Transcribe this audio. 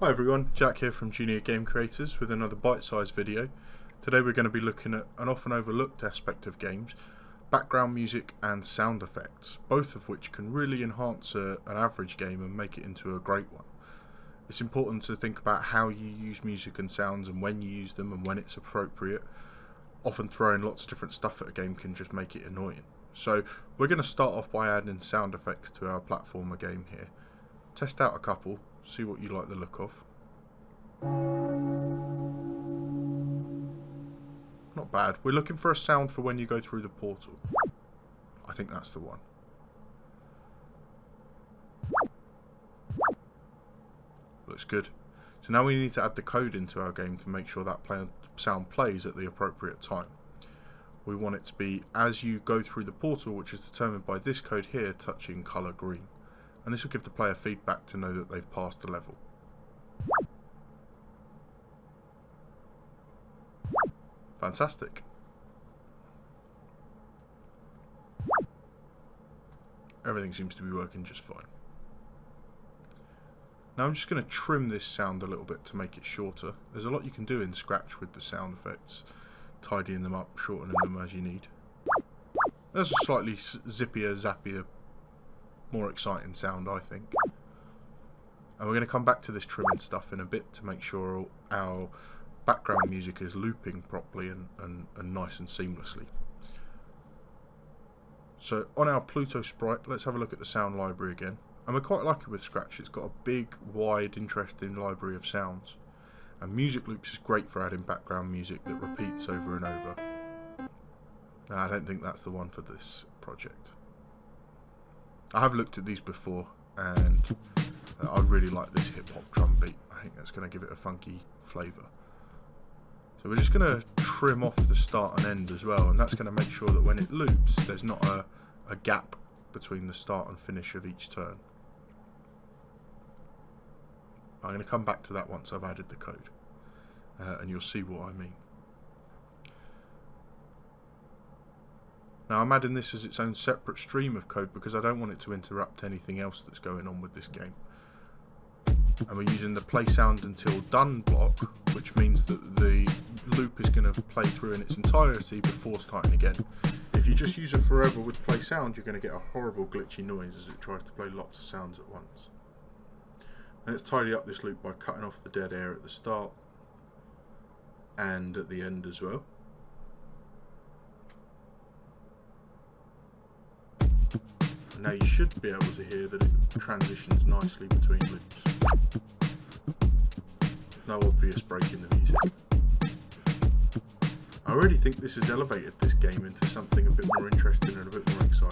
Hi everyone, Jack here from Junior Game Creators with another bite-sized video. Today we're going to be looking at an often overlooked aspect of games, background music and sound effects, both of which can really enhance an average game and make it into a great one. It's important to think about how you use music and sounds and when you use them and when it's appropriate. Often throwing lots of different stuff at a game can just make it annoying. So we're going to start off by adding sound effects to our platformer game here. Test out a couple. See what you like the look of. Not bad. We're looking for a sound for when you go through the portal. I think that's the one. Looks good. So now we need to add the code into our game to make sure that sound plays at the appropriate time. We want it to be as you go through the portal, which is determined by this code here touching colour green. And this will give the player feedback to know that they've passed the level. Fantastic. Everything seems to be working just fine. Now I'm just going to trim this sound a little bit to make it shorter. There's a lot you can do in Scratch with the sound effects, tidying them up, shortening them as you need. There's a slightly zippier, zappier, more exciting sound, I think. And we're going to come back to this trimming stuff in a bit to make sure our background music is looping properly and nice and seamlessly. So on our Pluto sprite, let's have a look at the sound library again. And we're quite lucky with Scratch. It's got a big, wide, interesting library of sounds. And music loops is great for adding background music that repeats over and over. Now, I don't think that's the one for this project. I have looked at these before, and I really like this hip-hop drum beat. I think that's going to give it a funky flavour. So we're just going to trim off the start and end as well, and that's going to make sure that when it loops, there's not a gap between the start and finish of each turn. I'm going to come back to that once I've added the code, and you'll see what I mean. Now I'm adding this as its own separate stream of code because I don't want it to interrupt anything else that's going on with this game. And we're using the play sound until done block, which means that the loop is going to play through in its entirety before starting again. If you just use it forever with play sound, you're going to get a horrible glitchy noise as it tries to play lots of sounds at once. And let's tidy up this loop by cutting off the dead air at the start and at the end as well. Now you should be able to hear that it transitions nicely between loops. No obvious break in the music. I already think this has elevated this game into something a bit more interesting and a bit more exciting.